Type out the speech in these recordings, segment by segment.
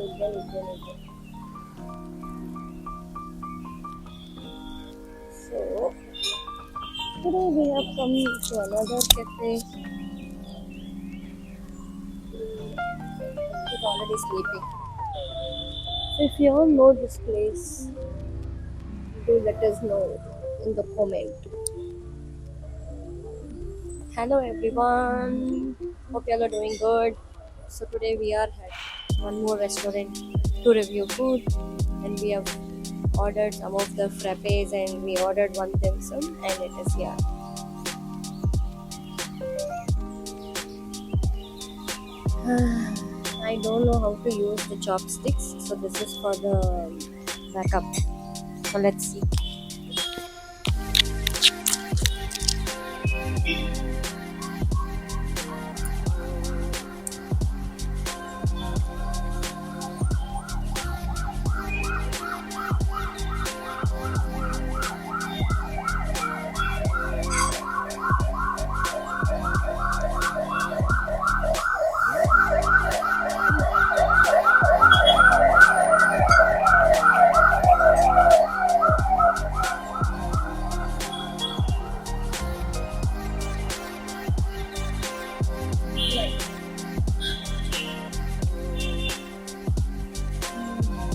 ಇದ್ದೇನೆ. So today we have come to another cafe. It's already sleeping. So if you all know this place, do let us know in the comment. Hello everyone. Hope you all are doing good. So today we are at one more restaurant to review food, and we have ordered some of the frappes and we ordered one dim sum and it is here. I don't know how to use the chopsticks, so this is for the backup. So let's see.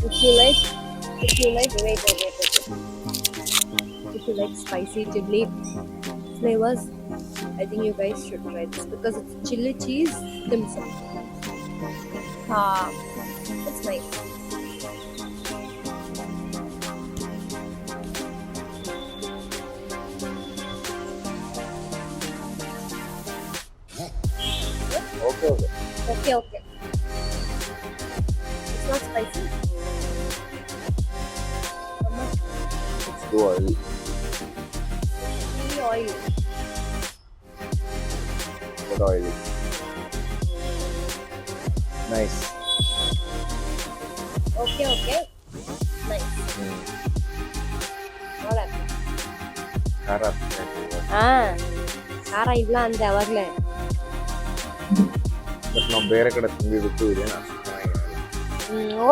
If you like, if you like spicy chili flavors, I think you guys should try this because it's chili cheese dim sum. It's nice. Okay. It's not spicy. It's too oily. Really oily. But oily. Nice. Okay. Nice. Alright. ಖಾರ ಖಾರ ಇಲ್ಲ ಅಂದೆ ಅವಾಗ್ಲೇ. But ನಾವು ಬೇರೆ ಕಡೆ ತಿಂದಿದ್ದಕ್ಕೂ ಇದೇನು ಅಷ್ಟು ಚೆನ್ನಾಗಿರಲ್ಲ.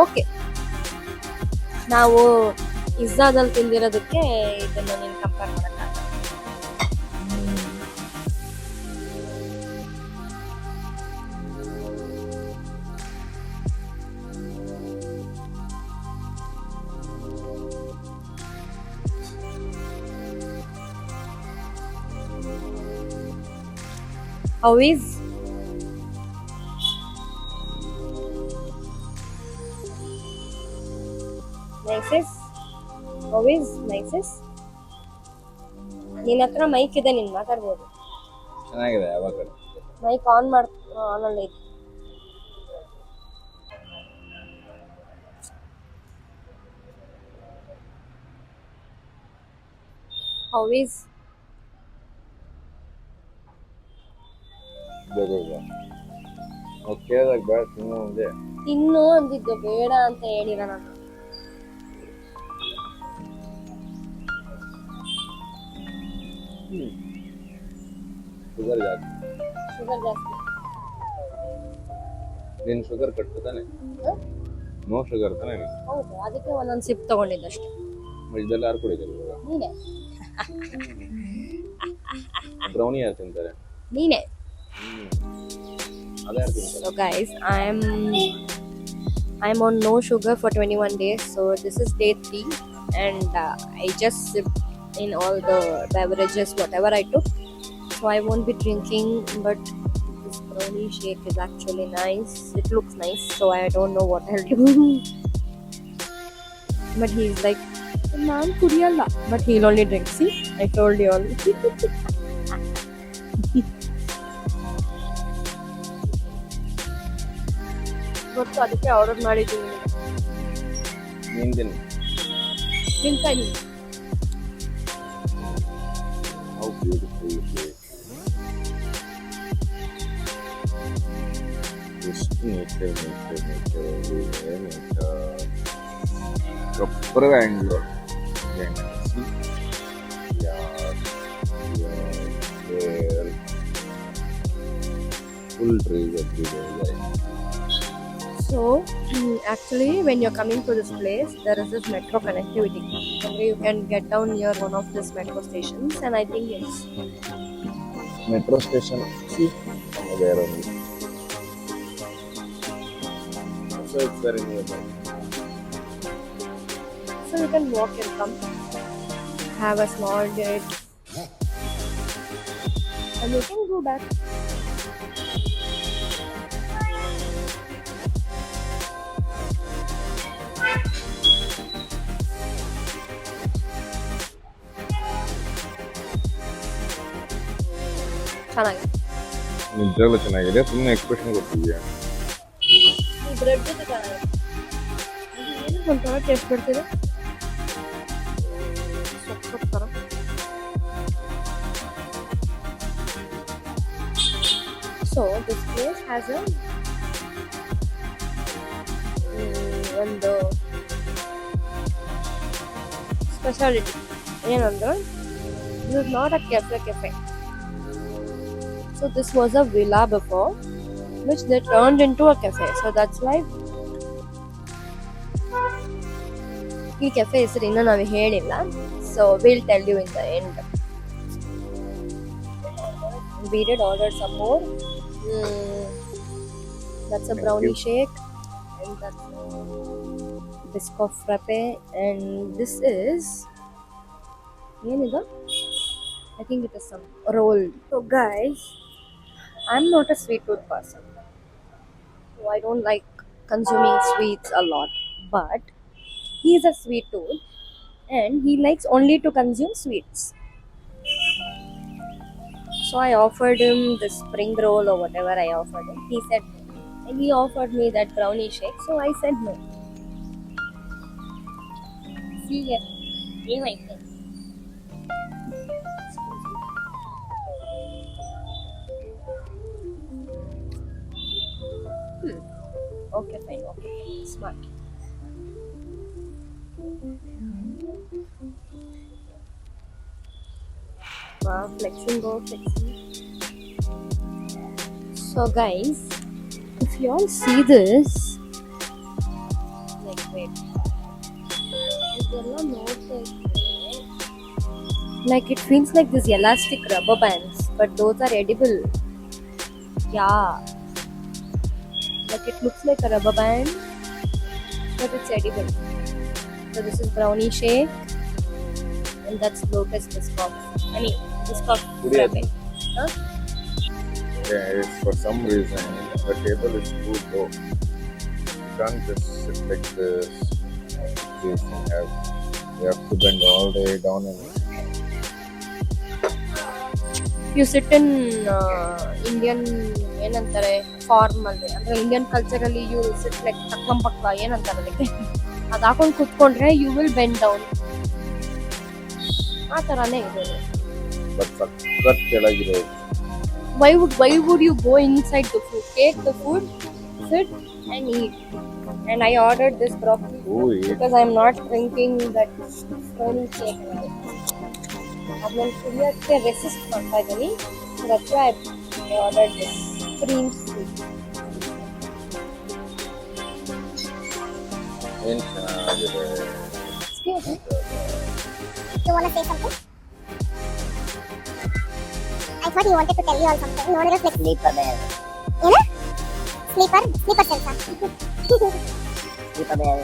ಓಕೆ, ನಾವು ಪಿಜ್ಜಾದಲ್ಲಿ ತಿಂದಿರೋದಕ್ಕೆ ಇದನ್ನ ನೀನು ಕಂಪೇರ್ ಮಾಡಕ್ಕಾಗಲ್ಲ. How is? Nicest? How is? Nicest? ನಿನ್ನ ಹತ್ರ ಮೈಕ್ ಇದೆ, ನೀನು ಮಾತಾಡ್ಬೋದು. ಚೆನ್ನಾಗಿದೆ. ಯಾವಾಗ ಮೈಕ್ ಆನ್ ಆನಲ್ಲಿ ಇದೆ. How is? ನಾವು ಕೇಳಿದಾಗ ಬೇಡ ತಿನ್ನು ಮುಂದೆ ತಿನ್ನು ಅಂದಿದ್ದು, ಬೇಡ ಅಂತ ಹೇಳಿರ ನಾನು. ಶುಗರ್ ಜಾಸ್ತಿ. ನೀನು ಶುಗರ್ ಕಟ್ಟು ತಾನೆ? ನೋ ಶುಗರ್ ತಾನೆ? ಹೌದು, ಅದಕ್ಕೆ ಒಂದೊಂದು ಸಿಪ್ ತಗೊಂಡಿದ್ದಷ್ಟೇ. ಇದೆಲ್ಲ ಯಾರು ಕುಡಿತಾರೆ ಇವಾಗ? ನೀನೆ. ಬ್ರೌನಿ ಯಾರು ತಿಂತಾರೆ? ನೀನೆ. ಅದ್ಯಾರು ತಿಂತಾರೆ? So guys, I'm on no sugar for 21 days. So this is day 3 and I just sipped in all the beverages whatever I took. So I won't be drinking, but this brownie shake is actually nice. It looks nice, so I don't know what I'll do. But he's like, "Naan kudiyalla," but he'll only drink. See, I told you all. ಗೊತ್ತು, ಅದಕ್ಕೆ order ಮಾಡಿದ್ದೀನಿ. ನೀನು ತಿನ್ನು. ತಿಂತಾ ಇದೀನಿ. How beautiful it is. Just nature. Proper Bangalore. Full trees everywhere. So, actually, when you're coming to this place, there is this metro connectivity. Okay, you can get down near one of these metro stations, and I think it's Metro station. See, there only. So it's very nearby. so you can walk and come, have a small date, and you can go back. ಚೆನ್ನಾಗಿದೆ ನಿಜವಾಗ್ಲೂ ಚೆನ್ನಾಗಿದೆ. ಸುಮ್ಮನೆ expression ಕೊಟ್ಟಿದ್ಯಾ? ಈ bread ಜೊತೆ ಚೆನ್ನಾಗಿದೆ. ಇದು ಏನು ಒಂಥರ ಟೇಸ್ಟ್ ಬರ್ತಿದೆ, ಸೊಪ್ಪು ಥರ. ಸೊ ದಿಸ್ ಪ್ಲೇಸ್ ಹ್ಯಾಸ್ ಒಂದು ಸ್ಪೆಷಾಲಿಟಿ ಏನಂದ್ರೆ this is not a cafe. So this was a villa before, which they turned into a cafe. So that's why ಈ ಕೆಫೆ ಹೆಸರು ಇನ್ನೂ ನಾವು ಹೇಳಿಲ್ಲ. So we'll tell you in the end. We did order some more. That's a brownie shake, and that's biscoff frappe, and this is ಏನಿದು? I think it is some roll. So guys, I'm not a sweet tooth person. So I don't like consuming sweets a lot. But he's a sweet tooth and he likes only to consume sweets. So I offered him the spring roll or whatever I offered him. He said no. And he offered me that brownie shake. So I said no. See here. You like it. Okay, fine. Okay, smart. Wow, flexing, go flexing. So, guys, if you all see this, like, wait, ಇದೆಲ್ಲ ನೋಡ್ತಾ ಇದ್ರೆ, like it feels like these elastic rubber bands, but those are edible. Yeah. Like it looks like a rubber band, but it's edible. So this is brownie shake, and that's lotus biscoff. I mean, biscoff frappe. Huh? Yeah, it's for some reason the table is too low. You can't just sit like this. You have to bend all the way down and You sit in Indian ಏನಂತಾರೆ formal ಅಂದ್ರೆ Indian ಕಲ್ಚರಲ್ಲಿ you sit like ತಕ್ಕಂ ಪಕ್ಕ ಏನಂತಾರೆ ಅದಕ್ಕೆ ಅದು ಹಾಕೊಂಡು ಕುತ್ಕೊಂಡ್ರೆ you will bend down ಆ ಥರನೇ ಇದೆ. but ಸಖತ್ ಕೆಳಗಿದೆ. Why would you go inside the food? Take the food, sit and eat. And I ordered this broccoli Who eats? because I'm not drinking that brownie shake. ಅದನ್ನ ಕುಡಿಯೋಕ್ಕೆ resist ಮಾಡ್ತಾ ಇದ್ದೀನಿ. So that's why I ordered this cream soup. ಏನ್ ಚೆನ್ನಾಗಿದೆ. Excuse me. You want to say something? I thought you wanted to tell you all something. No, just like Sleeper bear. you know, sleeper self. Sleeper bear.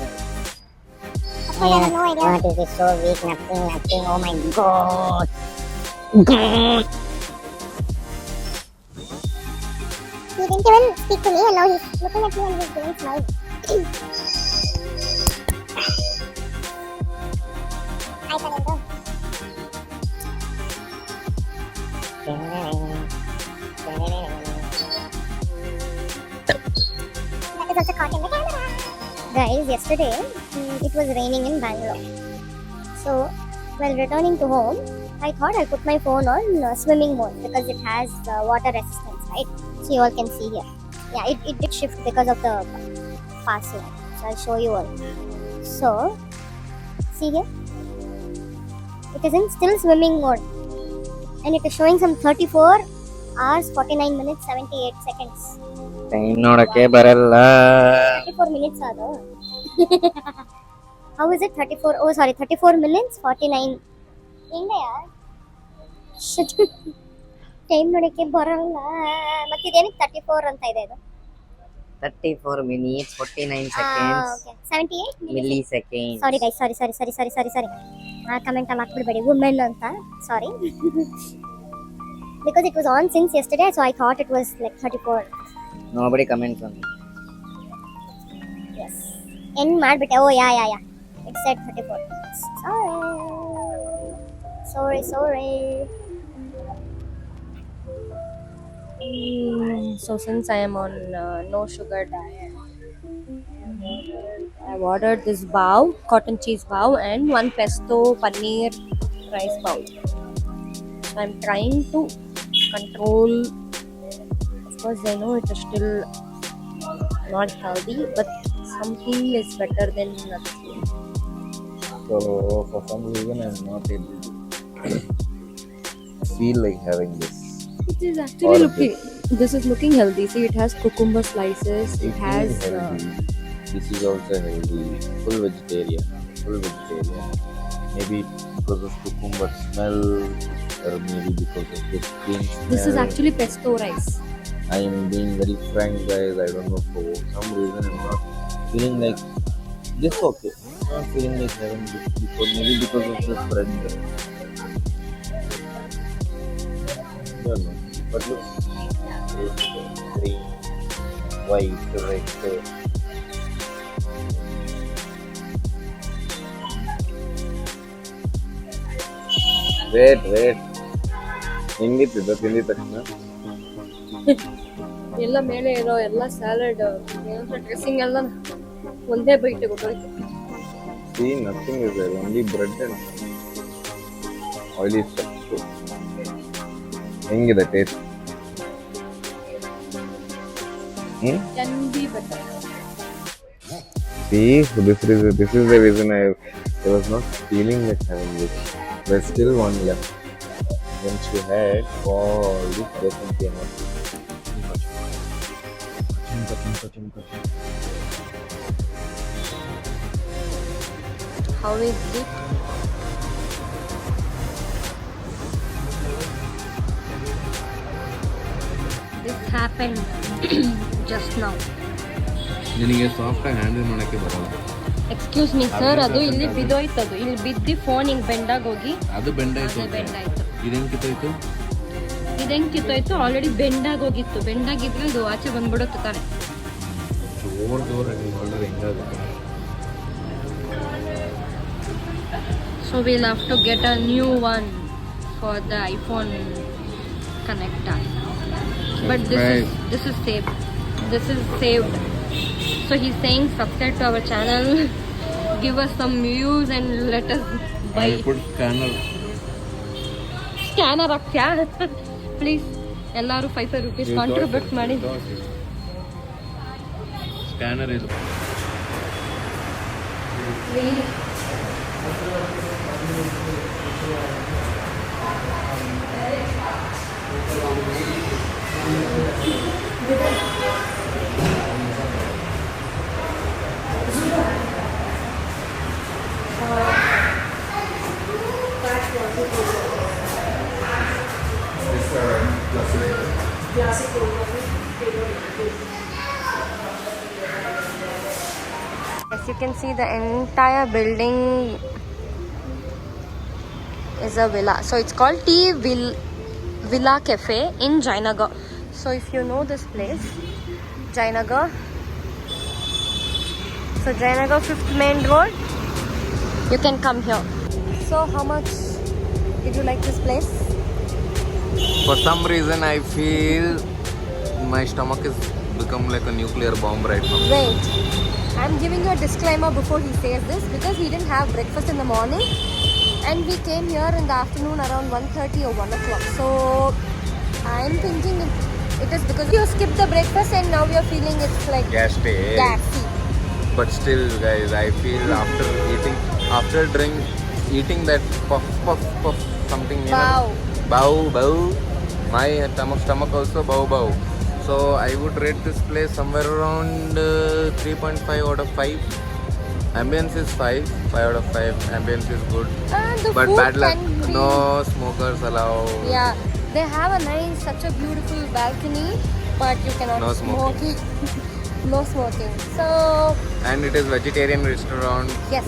Of course, I have no idea. What is this so weak? Nothing. Oh my god. He didn't even speak to me, and now he's looking at me and he's doing smile. I can enter. That is also caught in the camera. Guys, yesterday it was raining in Bangalore. So while returning to home, I thought I'll put my phone on swimming mode because it has water resistance, right? So you all can see here. Yeah, it did shift because of the fast light. So I'll show you all. So see here, it is in still swimming mode, and it is showing some 34 hours 49 minutes 78 seconds. Time ನೋಡಕ್ಕೆ ಬರಲ್ಲ. 34 34 minutes ado. How is it 34? Oh, sorry, 34 minutes 49. Inda yaar. Shit. Time ನೋಡಕ್ಕೆ ಬರಲ್ಲ. ಮತ್ತೆ ಇದೇನಕ್ಕೆ 34 ಅಂತ ಇದೆ ಇದು? 34 minutes 49 seconds Okay. 78 milliseconds. Sorry guys, sorry. Comment ಹಾಕ್ಬಿಡಬೇಡಿ women ಅಂತ. Sorry. Because it was on since yesterday, so I thought it was like 34. Nobody comments on it. Yes. End ಮಾಡ್ಬಿಟ್ಟೆ. Oh yeah. It said 34. Sorry. So since I am on no sugar diet, I've ordered this bao, cotton cheese bao, and one pesto paneer rice bowl. So I'm trying to control. Of course, I know it is still not healthy, but something is better than nothing. So for some reason I'm not able to feel like having this. It is actually looking. This is looking healthy. See, it has cucumber slices. It It has. is healthy. This is also healthy. Full vegetarian. Maybe because of cucumber smell, or maybe because of the green smell. This is actually pesto rice. I am being very frank, guys. I don't know, for some reason I'm not feeling like this. Okay, I'm not feeling like having this before. Maybe because of the bread. Don't know. But look, green, white, red. Wait. ಹೆಂಗಿತ್ತು ತಿಂದಿದ ತಕ್ಷಣ? ಎಲ್ಲ ಮೇಲೆ ಇರೋ ಎಲ್ಲ salad dressing ಎಲ್ಲ ಒಂದೇ byte ಗೊತ್ತಾಯ್ತು. See, nothing is there. Only bread and oily stuff. So, ಹೆಂಗಿದೆ taste? Can be better. See, so this is the reason I was not feeling like having this. There's still one left. When she had all this person came out. Cutting. How is it? This happened just now. ನಿನಗೆ soft ಆಗಿ handle ಮಾಡಕ್ಕೆ ಬರಲ್ಲ. Excuse me sir, ಅದು ಇಲ್ಲಿ ಬಿದ್ದೋಯ್ತದು. ಇಲ್ಲಿ ಬಿದ್ದು phone ಹಿಂಗ್ ಬೆಂಡಾಗಿ ಹೋಗಿ ಅದು ಬೆಂಡಾಯ್ತು. ಬೆಂಡಾಯ್ತು. ಇದೇನ್ ಕಿತ್ತೋಯ್ತು? ಇದೆಂಗ್ ಕಿತ್ತೋಯ್ತು? ಆಲ್ರೆಡಿ ಬೆಂಡಾಗಿ ಹೋಗಿತ್ತು. ಬೆಂಡಾಗಿದ್ರೆ ಇದು ಆಚೆ ಬಂದ್ಬಿಡುತ್ತೆ ತಾನೆ. ಜೋರಾಗಿ order ಹೆಂಗಾಗುತ್ತೆ? So we'll have to get a new one for the iPhone connector. But this is saved. This is saved. So he's saying subscribe to our channel, give us some views and let us buy. I put Scanner ಹಾಕ್ತ್ಯಾ? Please ಎಲ್ಲರೂ 5 rupees contribute ಮಾಡಿ. Scanner ಇದು. As you can see, the entire building is a villa. So it's called Villa Cafe in Jayanagar. So if you know this place, Jayanagar. So Jayanagar 5th Main Road, you can come here. So how much did you like this place? For some reason I feel my stomach is become like a nuclear bomb right now. Wait, I'm giving you a disclaimer before he says this, because he didn't have breakfast in the morning and we came here in the afternoon around 1:30 or 1 o'clock. So I'm thinking it is because you skipped the breakfast and now you're feeling it's like Gassy. But still, guys, I feel after eating that puff something, you Bow. know, bow. My stomach also bow. So I would rate this place somewhere around 3.5 out of 5. Ambience is 5 out of 5. Ambience is good. And the But food bad luck, can be... no smokers allowed. Yeah, they have a nice, such a beautiful balcony, but you cannot No smoke. smoking. No smoking. So, And it is vegetarian restaurant. yes.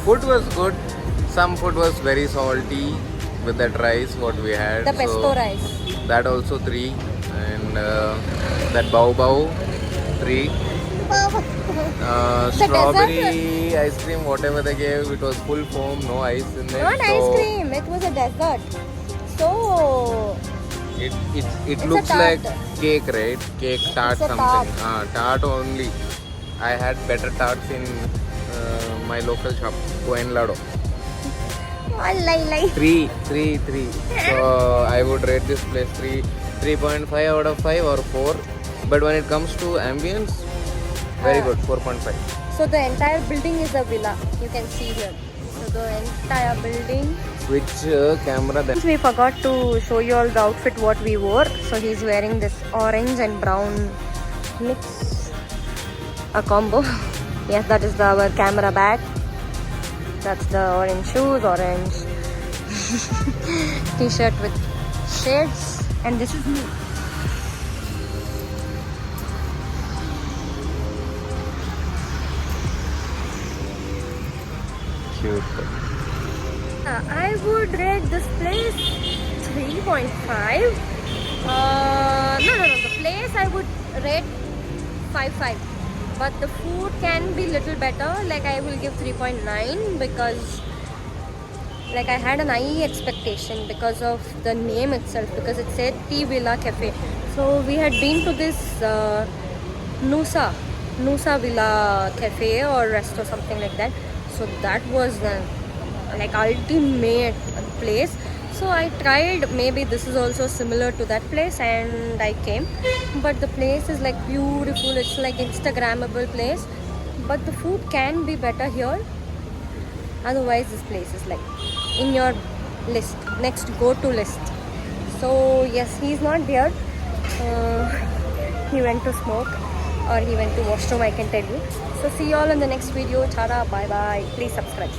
Food was good. Some food was very salty with that rice what we had. The pesto rice. That also 3. And that bao bao 3. The Strawberry ice cream, whatever they gave, it was full foam, no ice in it. Not so ice cream, it was a dessert. So, It It's a looks tart. like cake, right? Cake tart It's a something. tart. Tart only. I had better tarts in my local shop, Coenlado. lie. 3. So I would rate this place 3.5 out of 5 or 4. But when it comes to ambience, very good, 4.5. So the entire building is a villa. You can see here. So the entire building. Which camera then? We forgot to show you all the outfit what we wore. So he's wearing this orange and brown mix, a combo. Yes, that is our camera bag. That's the orange shoes, orange t-shirt with shades, and this is me. Cute. I would rate this place 3.5. No. The place I would rate 5.5. But the food can be little better. Like I will give 3.9 because like I had an high expectation because of the name itself, because it said Tea Villa Cafe. So we had been to this Nusa Villa Cafe or rest or something like that. So that was like ultimate place. So I tried, maybe this is also similar to that place, and I came. But the place is like beautiful. It's like Instagrammable place. But the food can be better here. Otherwise, this place is like in your list, next go-to list. So yes, he's not there. He went to smoke or he went to washroom, I can tell you. So see you all in the next video. Tada, bye bye. Please subscribe.